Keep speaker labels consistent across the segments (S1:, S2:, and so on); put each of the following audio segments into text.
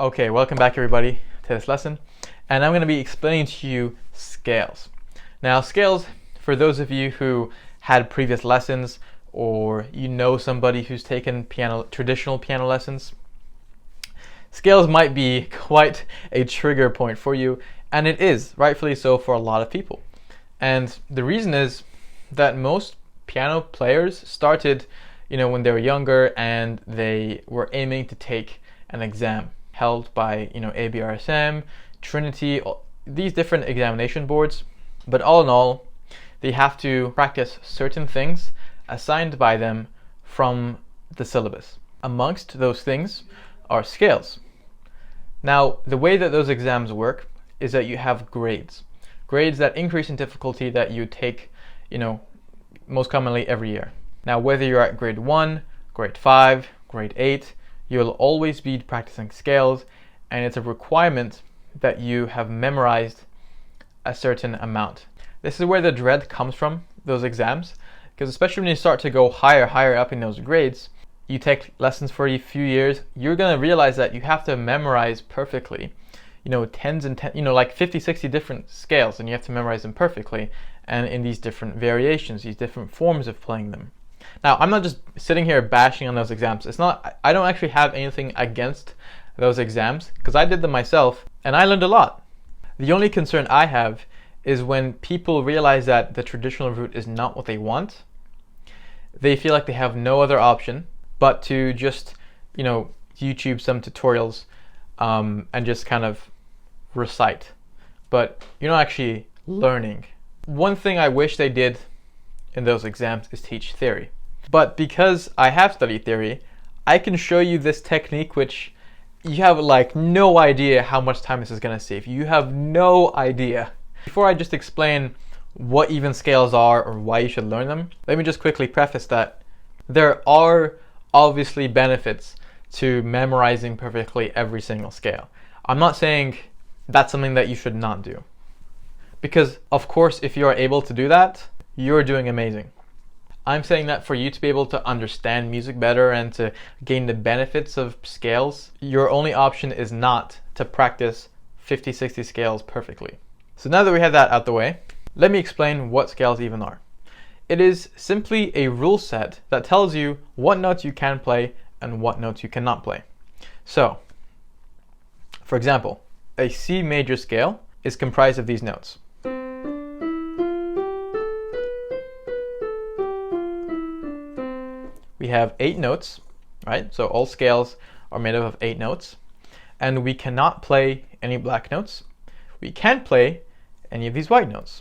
S1: Okay, welcome back everybody to this lesson, and I'm going to be explaining to you scales. Now scales, for those of you who had previous lessons or you know somebody who's taken traditional piano lessons, scales might be quite a trigger point for you, and it is, rightfully so, for a lot of people. And the reason is that most piano players started, when they were younger and they were aiming to take an exam held by ABRSM, Trinity, these different examination boards. But all in all, they have to practice certain things assigned by them from the syllabus. Amongst those things are scales. Now, the way that those exams work is that you have grades that increase in difficulty that you take, most commonly every year. Now, whether you're at grade 1, grade 5, grade 8, you'll always be practicing scales, and it's a requirement that you have memorized a certain amount. This is where the dread comes from, those exams, because especially when you start to go higher up in those grades, you take lessons for a few years, you're going to realize that you have to memorize perfectly, like 50, 60 different scales, and you have to memorize them perfectly, and in these different variations, these different forms of playing them. Now, I'm not just sitting here bashing on those exams. I don't actually have anything against those exams, because I did them myself, and I learned a lot. The only concern I have is when people realize that the traditional route is not what they want. They feel like they have no other option but to just, YouTube some tutorials and just kind of recite. But you're not actually learning. One thing I wish they did in those exams is teach theory. But because I have studied theory, I can show you this technique which you have no idea how much time this is going to save. You have no idea. Before I just explain what even scales are or why you should learn them, let me just quickly preface that there are obviously benefits to memorizing perfectly every single scale. I'm not saying that's something that you should not do. Because of course, if you are able to do that, you're doing amazing. I'm saying that for you to be able to understand music better and to gain the benefits of scales, your only option is not to practice 50, 60 scales perfectly. So now that we have that out the way, let me explain what scales even are. It is simply a rule set that tells you what notes you can play and what notes you cannot play. So, for example, a C major scale is comprised of these notes. We have 8 notes, right? So all scales are made up of 8 notes, and we cannot play any black notes. We can play any of these white notes.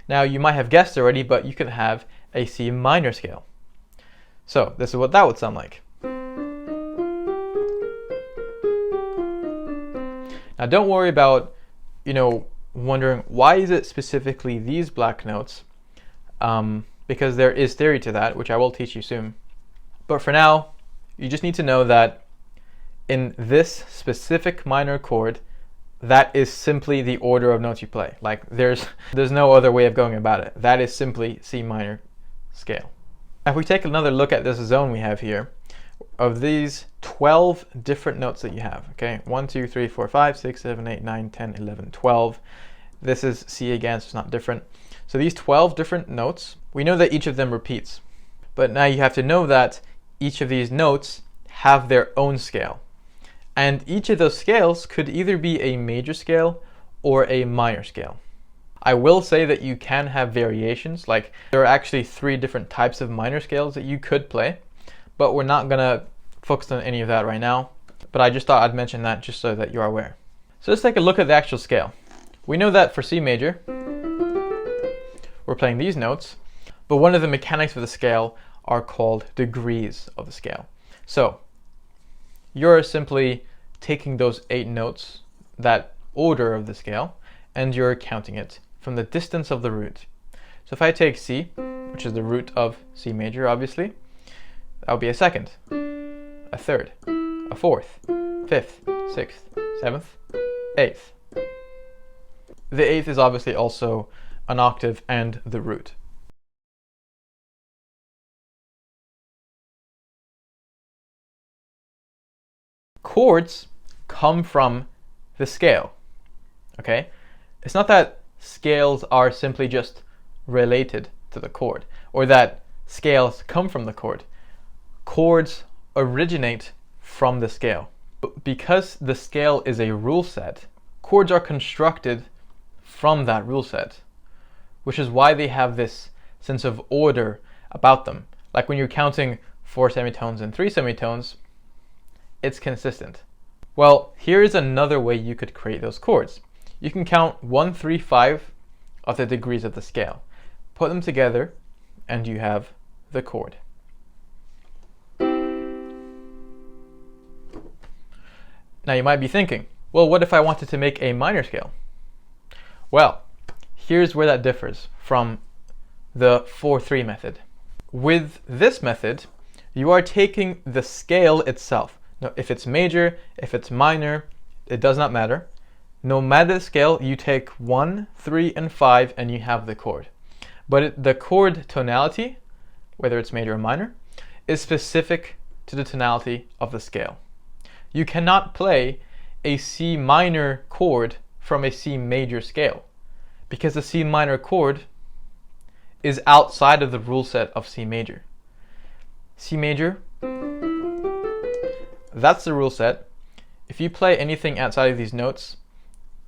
S1: Now, you might have guessed already, but you could have a C minor scale. So this is what that would sound like. Now, don't worry about, wondering why is it specifically these black notes, because there is theory to that, which I will teach you soon. But for now, you just need to know that in this specific minor chord, that is simply the order of notes you play. There's no other way of going about it. That is simply C minor scale. Now, if we take another look at this zone we have here, of these 12 different notes that you have, okay? 1, 2, 3, 4, 5, 6, 7, 8, 9, 10, 11, 12. This is C again, so it's not different. So these 12 different notes, we know that each of them repeats. But now you have to know that each of these notes have their own scale. And each of those scales could either be a major scale or a minor scale. I will say that you can have variations, there are actually 3 different types of minor scales that you could play, but we're not gonna focus on any of that right now. But I just thought I'd mention that just so that you're aware. So let's take a look at the actual scale. We know that for C major, we're playing these notes, but one of the mechanics of the scale are called degrees of the scale. So you're simply taking those 8 notes, that order of the scale, and you're counting it from the distance of the root. So if I take C, which is the root of C major, obviously, that would be a second, a third, a fourth, fifth, sixth, seventh, eighth. The 8th is obviously also an octave and the root. Chords come from the scale, okay? It's not that scales are simply just related to the chord, or that scales come from the chord. Chords originate from the scale. Because the scale is a rule set, chords are constructed from that rule set, which is why they have this sense of order about them. Like when you're counting 4 semitones and 3 semitones, it's consistent. Well, here's another way you could create those chords. You can count 1, 3, 5 of the degrees of the scale. Put them together and you have the chord. Now you might be thinking, well, what if I wanted to make a minor scale? Well, here's where that differs from the 4-3 method. With this method, you are taking the scale itself. Now, if it's major, if it's minor, it does not matter. No matter the scale, you take 1, 3, and 5 and you have the chord. But the chord tonality, whether it's major or minor, is specific to the tonality of the scale. You cannot play a C minor chord from a C major scale because the C minor chord is outside of the rule set of C major. C major, that's the rule set. If you play anything outside of these notes,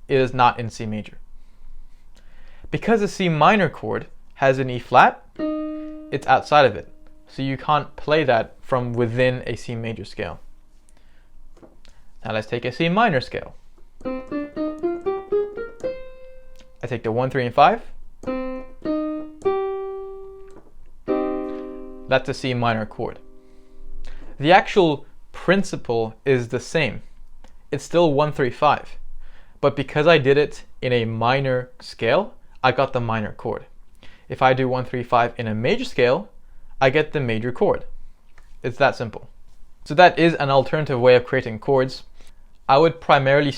S1: it is not in C major. Because the C minor chord has an E flat, it's outside of it. So you can't play that from within a C major scale. Now let's take a C minor scale. I take the 1, 3, and 5. That's a C minor chord. The actual principle is the same. It's still 1, 3, 5. But because I did it in a minor scale, I got the minor chord. If I do 1, 3, 5 in a major scale, I get the major chord. It's that simple. So that is an alternative way of creating chords. I would primarily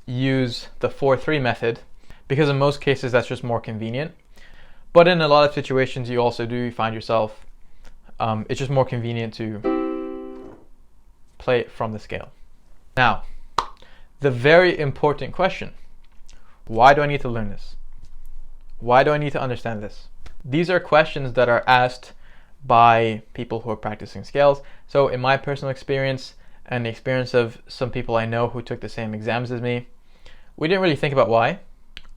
S1: use the 4-3 method because in most cases that's just more convenient. But in a lot of situations you also do find yourself, it's just more convenient to play it from the scale. Now, the very important question, why do I need to learn this? Why do I need to understand this? These are questions that are asked by people who are practicing scales. So in my personal experience and the experience of some people I know who took the same exams as me, we didn't really think about why.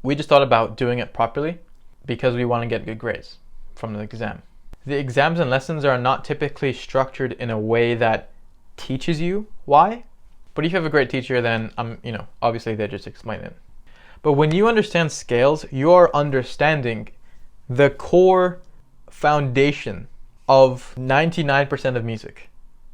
S1: We just thought about doing it properly because we want to get good grades from the exam. The exams and lessons are not typically structured in a way that teaches you why. But if you have a great teacher, then obviously they just explain it. But when you understand scales, you are understanding the core foundation of 99% of music.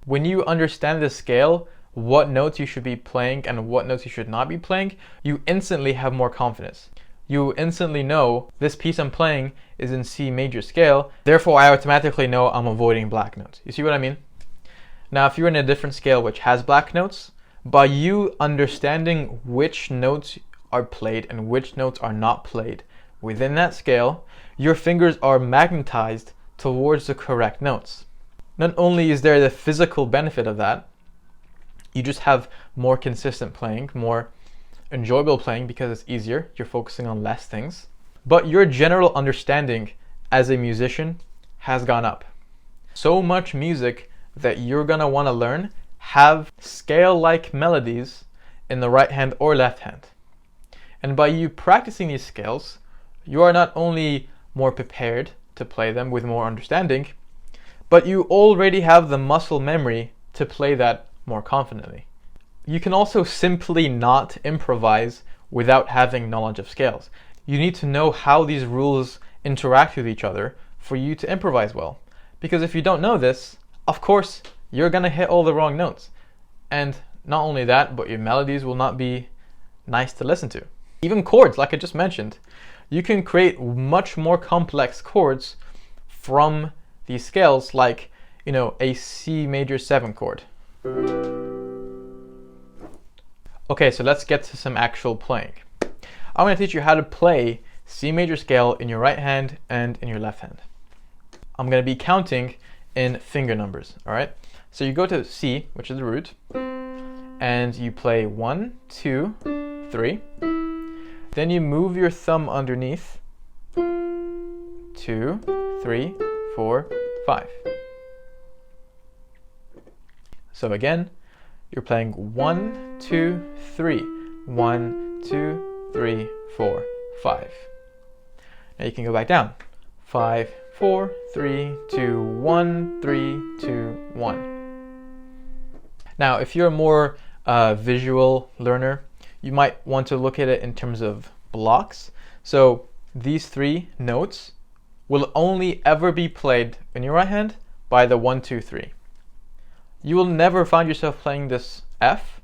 S1: When you understand the scale, what notes you should be playing and what notes you should not be playing, you instantly have more confidence. You instantly know this piece I'm playing is in C major scale, therefore I automatically know I'm avoiding black notes. You see what I mean? Now if you're in a different scale which has black notes, by you understanding which notes are played and which notes are not played within that scale, your fingers are magnetized towards the correct notes. Not only is there the physical benefit of that, you just have more consistent playing, more enjoyable playing because it's easier, you're focusing on less things, but your general understanding as a musician has gone up. So much music that you're gonna wanna learn have scale-like melodies in the right hand or left hand. And by you practicing these scales, you are not only more prepared to play them with more understanding, but you already have the muscle memory to play that more confidently. You can also simply not improvise without having knowledge of scales. You need to know how these rules interact with each other for you to improvise well. Because if you don't know this, of course, you're gonna hit all the wrong notes. And not only that, but your melodies will not be nice to listen to. Even chords, like I just mentioned, you can create much more complex chords from these scales, like, a C major 7 chord. Okay, so let's get to some actual playing. I'm going to teach you how to play C major scale in your right hand and in your left hand. I'm going to be counting in finger numbers, all right? So you go to C, which is the root, and you play 1, 2, 3. Then you move your thumb underneath, 2, 3, 4, 5. So again, you're playing 1, 2, 3, 1, 2, 3, 4, 5. Now you can go back down. 5, 4, 3, 2, 1, 3, 2, 1. Now, if you're a more visual learner, you might want to look at it in terms of blocks. So these 3 notes will only ever be played in your right hand by the 1, 2, 3. You will never find yourself playing this F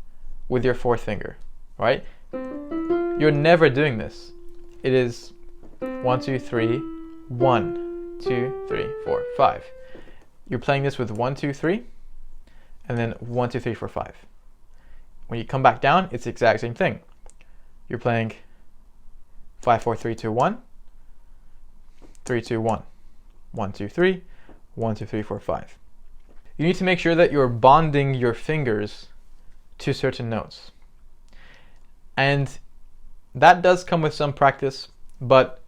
S1: with your 4th finger, right? You're never doing this. It is 1, 2, 3, 1, 2, 3, 4, 5. You're playing this with 1, 2, 3, and then 1, 2, 3, 4, 5. When you come back down, it's the exact same thing. You're playing 5, 4, 3, 2, 1, 3, 2, 1, 1, 2, 3, 1, 2, 3, 4, 5. You need to make sure that you're bonding your fingers to certain notes. And that does come with some practice, but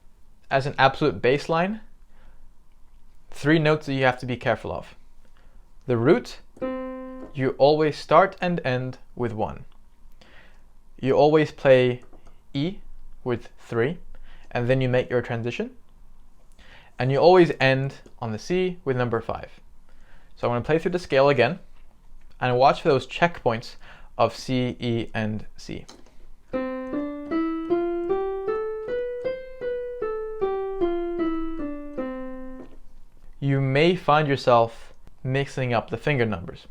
S1: as an absolute baseline, 3 notes that you have to be careful of. The root, you always start and end with 1. You always play E with 3, and then you make your transition. And you always end on the C with number 5. So I'm going to play through the scale again, and watch for those checkpoints of C, E, and C. You may find yourself mixing up the finger numbers,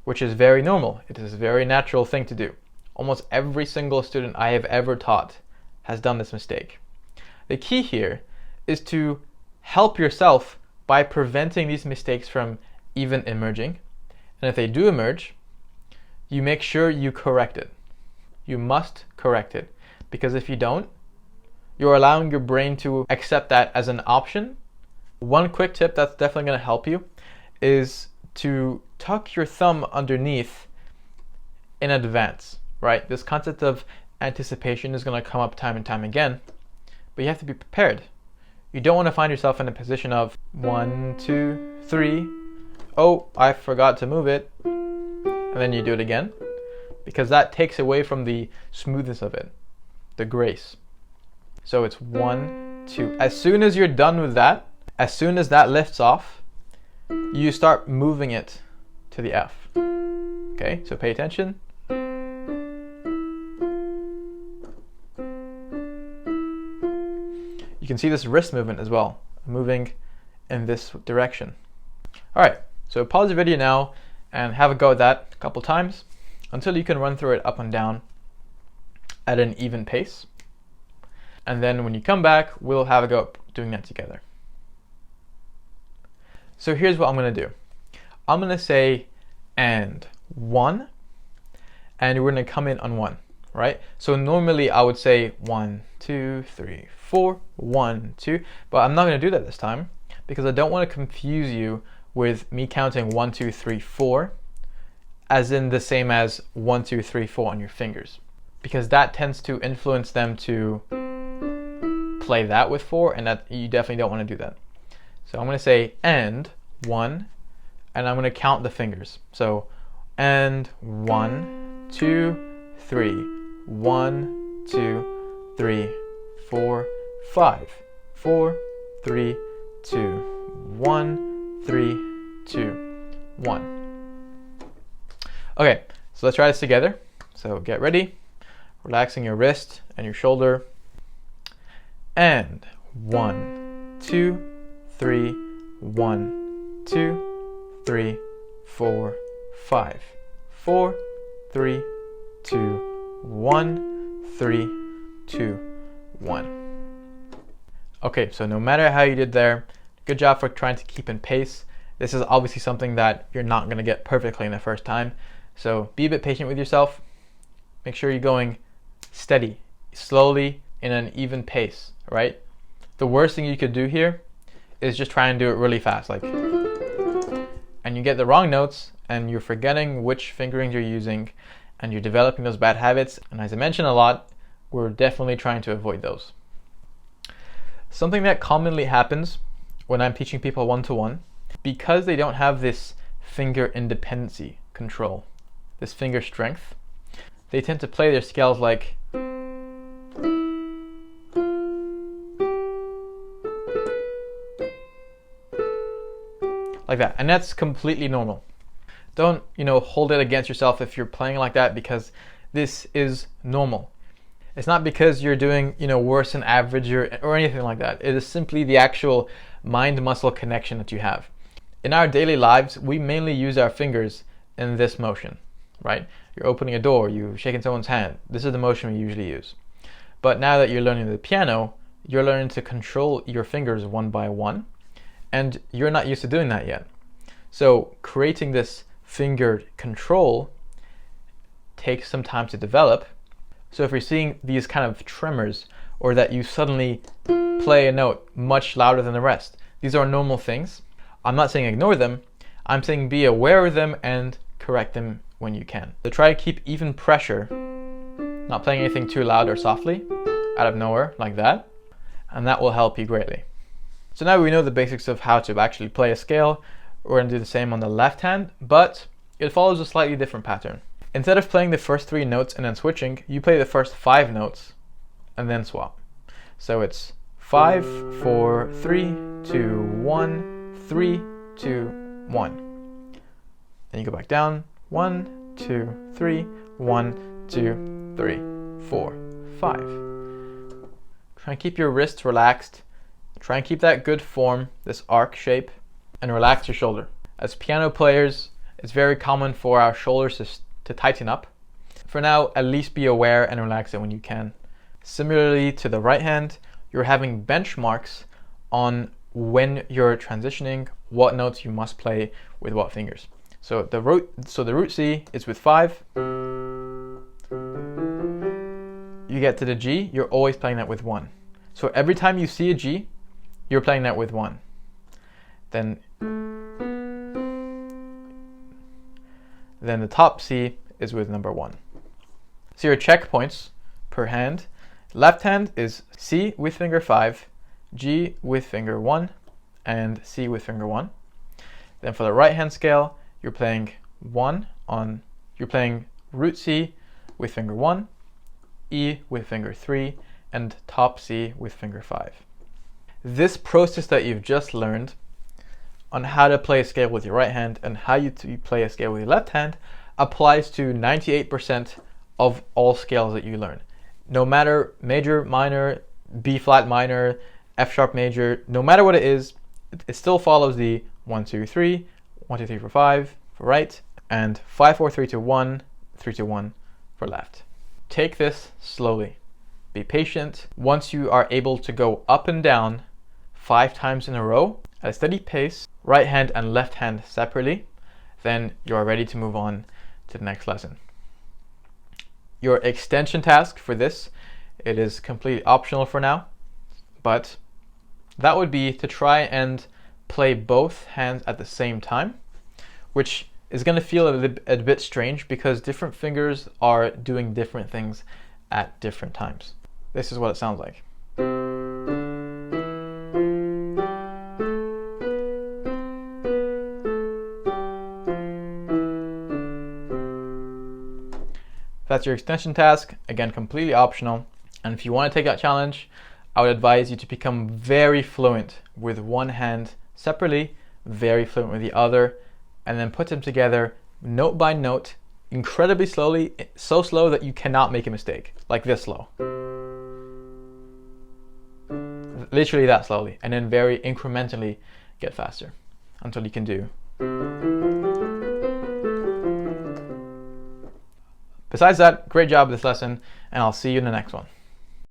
S1: which is very normal. It is a very natural thing to do. Almost every single student I have ever taught has done this mistake. The key here is to help yourself by preventing these mistakes from even emerging. And if they do emerge, you make sure you correct it. You must correct it, because if you don't, you're allowing your brain to accept that as an option. One quick tip that's definitely going to help you is to tuck your thumb underneath in advance, right? This concept of anticipation is going to come up time and time again, but you have to be prepared. You don't want to find yourself in a position of 1, 2, 3, oh, I forgot to move it, and then you do it again, because that takes away from the smoothness of it, the grace. So it's 1, 2. As soon as you're done with that, as soon as that lifts off, you start moving it to the F. Okay, so pay attention. You can see this wrist movement as well, moving in this direction. All right, so pause the video now and have a go at that a couple times until you can run through it up and down at an even pace. And then when you come back, we'll have a go at doing that together. So here's what I'm going to do. I'm going to say and 1, and we're going to come in on 1, right? So normally I would say 1, 2, 3, 4, 1, 2, but I'm not going to do that this time because I don't want to confuse you with me counting 1, 2, 3, 4 as in the same as 1, 2, 3, 4 on your fingers, because that tends to influence them to play that with 4, and that you definitely don't want to do that. So I'm going to say and 1, and I'm going to count the fingers. So and 1, 2, 3, 1, 2, 3, 4, 5, 4, 3, 2, 1, 3, 2, 1. Okay, so let's try this together. So get ready, relaxing your wrist and your shoulder. And 1, 2, 3, 1, 2, 3, 4, 5, 4, 3, 2, 1, 3, 2, 1. Okay, so no matter how you did there, good job for trying to keep in pace. This is obviously something that you're not going to get perfectly in the first time. So be a bit patient with yourself. Make sure you're going steady, slowly, in an even pace, right? The worst thing you could do here is just try and do it really fast, like, and you get the wrong notes and you're forgetting which fingerings you're using, and you're developing those bad habits. And as I mentioned a lot, we're definitely trying to avoid those. Something that commonly happens when I'm teaching people one-to-one, because they don't have this finger independency control, this finger strength, they tend to play their scales like that, and that's completely normal. Don't, hold it against yourself if you're playing like that, because this is normal. It's not because you're doing, worse than average or anything like that. It is simply the actual mind-muscle connection that you have. In our daily lives, we mainly use our fingers in this motion, right? You're opening a door, you're shaking someone's hand. This is the motion we usually use. But now that you're learning the piano, you're learning to control your fingers one by one, and you're not used to doing that yet. So creating this finger control takes some time to develop. So if you're seeing these kind of tremors, or that you suddenly play a note much louder than the rest, these are normal things. I'm not saying ignore them, I'm saying be aware of them and correct them when you can. So try to keep even pressure, not playing anything too loud or softly, out of nowhere, like that, and that will help you greatly. So now we know the basics of how to actually play a scale. We're going to do the same on the left hand, but it follows a slightly different pattern. Instead of playing the first 3 notes and then switching, you play the first 5 notes and then swap. So it's 5, 4, 3, 2, 1, 3, 2, 1. Then you go back down, 1, 2, 3, 1, 2, 3, 4, 5. Try and keep your wrists relaxed. Try and keep that good form, this arc shape, and relax your shoulder. As piano players, it's very common for our shoulders to tighten up. For now, at least be aware and relax it when you can. Similarly to the right hand, you're having benchmarks on when you're transitioning, what notes you must play with what fingers. So the root C is with 5. You get to the G, you're always playing that with 1. So every time you see a G, you're playing that with 1. Then the top C is with number 1. So your checkpoints per hand. Left hand is C with finger 5, G with finger 1, and C with finger 1. Then for the right hand scale, you're playing root C with finger 1, E with finger 3, and top C with finger 5. This process that you've just learned on how to play a scale with your right hand and how you play a scale with your left hand applies to 98% of all scales that you learn. No matter major, minor, B flat minor, F sharp major, no matter what it is, it still follows the 1, 2, 3, 1, 2, 3, 4, 5 for right, and 5, 4, 3, 2, 1, 3, 2, 1 for left. Take this slowly. Be patient. Once you are able to go up and down 5 times in a row at a steady pace, right hand and left hand separately, then you are ready to move on to the next lesson. Your extension task for this, it is completely optional for now, but that would be to try and play both hands at the same time, which is going to feel a bit strange because different fingers are doing different things at different times. This is what it sounds like. That's your extension task, again completely optional, and if you want to take that challenge, I would advise you to become very fluent with one hand separately, very fluent with the other, and then put them together note by note, incredibly slowly, so slow that you cannot make a mistake, like this slow. Literally that slowly, and then very incrementally get faster until you can do. Besides that, great job with this lesson, and I'll see you in the next one.